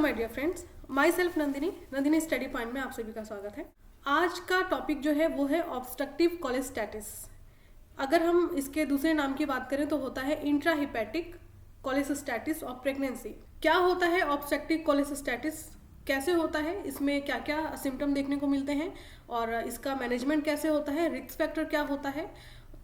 My dear friends, myself Nandini study point में आप सभी का स्वागत है। आज का टॉपिक जो है वो है ऑब्स्ट्रक्टिव कोलेस्टैटिस। अगर हम इसके दूसरे नाम की बात करें तो होता है इंट्राहिपैटिक कोलेसिस्टैटिस ऑफ प्रेगनेंसी। क्या होता है ऑब्स्ट्रक्टिव कोलेसिस्टैटिस, कैसे होता है, इसमें क्या क्या सिम्टम देखने को मिलते हैं और इसका मैनेजमेंट कैसे होता है, रिस्क फैक्टर क्या होता है,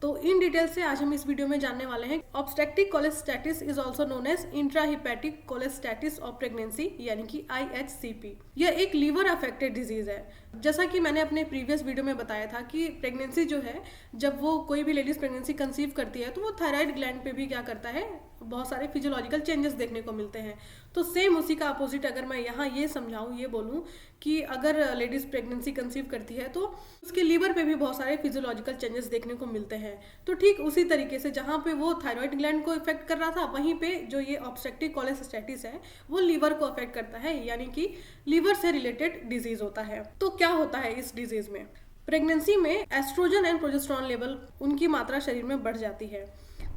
तो इन डिटेल से आज हम इस वीडियो में जानने वाले हैं। Obstructive cholestasis is also known as intrahepatic cholestasis of pregnancy यानी कि IHCP। यह एक लीवर अफेक्टेड डिजीज है। जैसा कि मैंने अपने प्रीवियस वीडियो में बताया था कि प्रेगनेंसी जो है, जब वो कोई भी लेडीज प्रेगनेंसी कंसीव करती है तो वो थायराइड ग्लैंड पे भी क्या करता है, बहुत सारे फिजियोलॉजिकल चेंजेस देखने को मिलते हैं। तो सेम उसी का अपोजिट अगर मैं यहाँ ये समझाऊँ, ये बोलूँ कि अगर लेडीज प्रेगनेंसी कंसीव करती है तो उसके लीवर पे भी बहुत सारे फिजियोलॉजिकल चेंजेस देखने को मिलते हैं। तो ठीक उसी तरीके से जहाँ पे वो थायराइड ग्लैंड को इफेक्ट कर रहा था, वहीं पे जो ये ऑब्स्ट्रक्टिव कोलेसिस्टैटिस है वो लीवर को अफेक्ट करता है, यानी कि लीवर से रिलेटेड डिजीज होता है। तो क्या होता है इस डिजीज में? प्रेगनेंसी में एस्ट्रोजन एंड प्रोजेस्टेरॉन लेवल, उनकी मात्रा शरीर में बढ़ जाती है।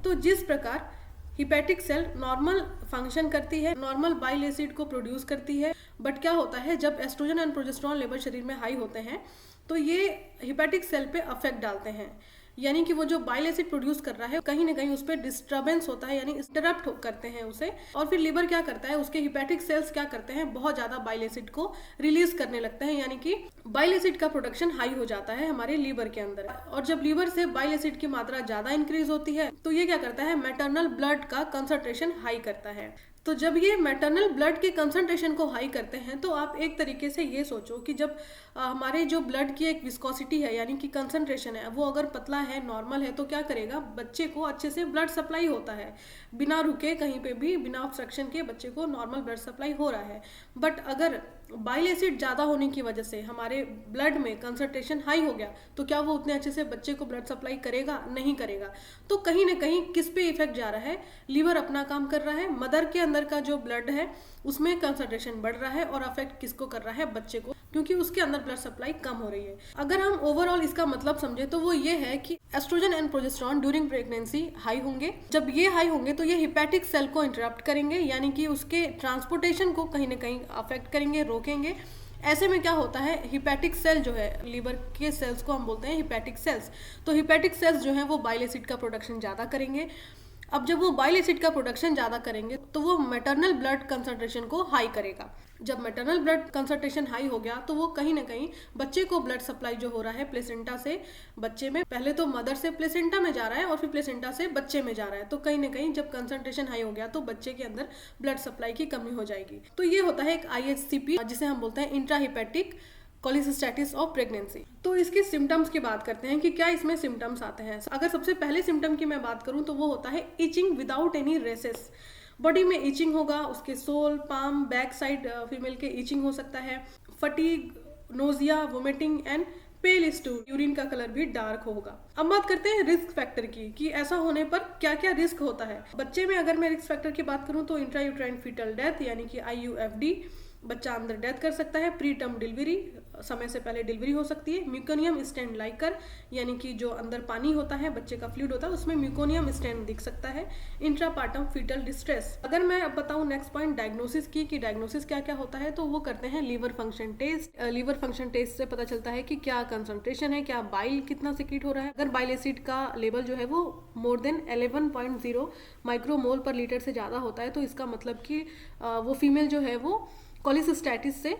तो जिस प्रकार हिपैटिक सेल नॉर्मल फंक्शन करती है, नॉर्मल बाइल एसिड को प्रोड्यूस करती है, बट क्या होता है जब एस्ट्रोजन एंड प्रोजेस्टेरॉन लेवल शरीर में हाई होते हैं तो ये हिपैटिक सेल पे अफेक्ट डालते हैं, यानी कि वो जो बाइल एसिड प्रोड्यूस कर रहा है कहीं ना कहीं उस पर डिस्टर्बेंस होता है, यानी इंटरप्ट करते हैं उसे। और फिर लीवर क्या करता है, उसके हिपैटिक सेल्स क्या करते हैं, बहुत ज्यादा बाइल एसिड को रिलीज करने लगते हैं, यानी कि बाइल एसिड का प्रोडक्शन हाई हो जाता है हमारे लीवर के अंदर। और जब लीवर से बाइल एसिड की मात्रा ज्यादा इंक्रीज होती है तो ये क्या करता है, मैटरनल ब्लड का कंसंट्रेशन हाई करता है। तो जब ये मैटरनल ब्लड के कंसंट्रेशन को हाई करते हैं तो आप एक तरीके से ये सोचो कि जब हमारे जो ब्लड की एक विस्कोसिटी है, यानी कि कंसंट्रेशन है, वो अगर पतला है, नॉर्मल है, तो क्या करेगा, बच्चे को अच्छे से ब्लड सप्लाई होता है, बिना रुके कहीं पे भी, बिना ऑब्स्ट्रक्शन के बच्चे को नॉर्मल ब्लड सप्लाई हो रहा है। बट अगर बाइल एसिड ज़्यादा होने की वजह से हमारे ब्लड में कंसंट्रेशन हाई हो गया तो क्या वो उतने अच्छे से बच्चे को ब्लड सप्लाई करेगा? नहीं करेगा। तो कहीं ना कहीं किस पे इफेक्ट जा रहा है, लीवर अपना काम कर रहा है, मदर के अंदर का जो ब्लड है उसमें कंसंट्रेशन बढ़ रहा है, और अफेक्ट किसको कर रहा है, बच्चे को, क्योंकि उसके अंदर ब्लड सप्लाई कम हो रही है। अगर हम ओवरऑल इसका मतलब समझे तो वो ये है कि estrogen and progesterone during pregnancy high होंगे। जब ये हाई होंगे तो ये हिपैटिक सेल को इंटरप्ट करेंगे, यानी कि उसके ट्रांसपोर्टेशन को कहीं ना कहीं अफेक्ट करेंगे, रोकेंगे। ऐसे में क्या होता है, हिपैटिक सेल जो है, लीवर के सेल्स को हम बोलते हैं हिपैटिक सेल्स। तो हिपैटिक सेल्स जो है वो बाइल एसिड का प्रोडक्शन ज़्यादा करेंगे। अब जब वो बाइल एसिड का प्रोडक्शन ज़्यादा करेंगे तो वो मैटरनल ब्लड कंसंट्रेशन को हाई करेगा। जब मैटरनल ब्लड कंसंट्रेशन हाई हो गया तो वो कहीं ना कहीं बच्चे को ब्लड सप्लाई जो हो रहा है प्लेसेंटा से बच्चे में, पहले तो मदर से प्लेसेंटा में जा रहा है और फिर प्लेसेंटा से बच्चे में जा रहा है, तो कहीं ना कहीं जब कंसंट्रेशन हाई हो गया तो बच्चे के अंदर ब्लड सप्लाई की कमी हो जाएगी। तो ये होता है एक IHCP, जिसे हम बोलते हैं इंट्राहिपैटिक कोलेसिस्टैटिस ऑफ प्रेगनेंसी। तो इसके सिम्टम्स की बात करते हैं कि क्या इसमें सिम्टम्स आते हैं। अगर सबसे पहले सिम्टम की मैं बात करूं तो वो होता है itching without any rashes. Body में इचिंग होगा, उसके sole, palm, back side female के इचिंग हो सकता है, fatigue, nausea, vomiting and pale stool, urine का कलर भी डार्क होगा। अब बात करते हैं रिस्क फैक्टर की कि ऐसा होने पर क्या क्या रिस्क होता है। बच्चे में अगर मैं रिस्क फैक्टर की बात करूं तो इंट्रायूट्राइन फीटल डेथ यानी कि IUFD, बच्चा अंदर डेथ कर सकता है। प्री टर्म डिलीवरी, समय से पहले डिलीवरी हो सकती है। म्यूकोनियम स्टैंड लाइकर, यानी कि जो अंदर पानी होता है, बच्चे का फ्लूइड होता है, उसमें म्यूकोनियम स्टैंड दिख सकता है। Intrapartum fetal distress. अगर मैं अब बताऊं नेक्स्ट पॉइंट डायग्नोसिस की कि डायग्नोसिस क्या क्या होता है, तो वो करते हैं liver function test. Liver function test से पता चलता है कि क्या कंसंट्रेशन है, क्या बाइल कितना सिक्रीट हो रहा है। अगर बाइल एसिड का लेवल जो है वो मोर देन 11.0 माइक्रोमोल पर लीटर से ज़्यादा होता है तो इसका मतलब कि वो फीमेल जो है वो कोलेसिस्टैटिस से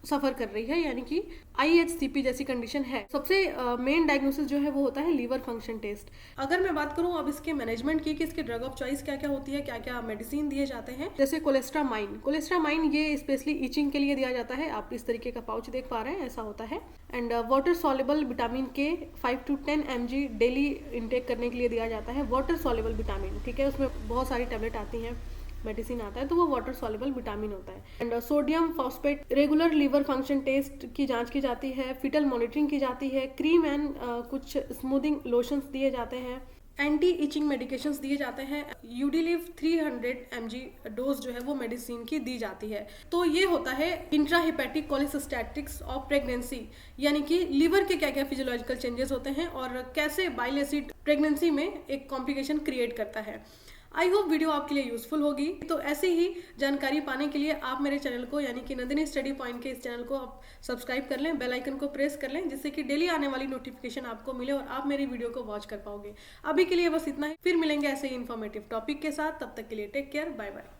सफर कर रही है, यानी कि IHCP जैसी कंडीशन है। सबसे मेन डायग्नोसिस जो है वो होता है लीवर फंक्शन टेस्ट। अगर मैं बात करूं अब इसके मैनेजमेंट की कि इसके ड्रग ऑफ चॉइस क्या क्या होती है, क्या क्या मेडिसिन दिए जाते हैं, जैसे कोलेस्ट्रामाइन ये स्पेशली इचिंग के लिए दिया जाता है। आप इस तरीके का पाउच देख पा रहे हैं, ऐसा होता है। एंड वाटर सॉल्युबल विटामिन के 5 to 10 mg डेली इंटेक करने के लिए दिया जाता है। वाटर सॉल्युबल विटामिन, ठीक है, उसमें बहुत सारी टैबलेट आती हैं, मेडिसिन आता है, तो वो वाटर सॉल्युबल विटामिन होता है। And sodium phosphate, regular liver function test की जांच की जाती है, फीटल मॉनिटरिंग की जाती है, क्रीम एंड कुछ स्मूथिंग लोशंस दिए जाते हैं, एंटी इचिंग मेडिकेशंस दिए जाते हैं। यूडिलिव 300 mg डोज जो है वो मेडिसिन की दी जाती है। तो ये होता है इंट्राहिपैटिक कोलेसिस्टैटिस ऑफ प्रेगनेंसी, यानी कि लीवर के क्या क्या फिजियोलॉजिकल चेंजेस होते हैं और कैसे बाइल एसिड प्रेगनेंसी में एक कॉम्प्लिकेशन क्रिएट करता है। आई होप वीडियो आपके लिए यूजफुल होगी। तो ऐसे ही जानकारी पाने के लिए आप मेरे चैनल को यानी कि नंदिनी स्टडी पॉइंट के इस चैनल को आप सब्सक्राइब कर लें, बेल आइकन को प्रेस कर लें, जिससे कि डेली आने वाली नोटिफिकेशन आपको मिले और आप मेरी वीडियो को वॉच कर पाओगे। अभी के लिए बस इतना ही, फिर मिलेंगे ऐसे ही इन्फॉर्मेटिव टॉपिक के साथ। तब तक के लिए टेक केयर, बाय बाय।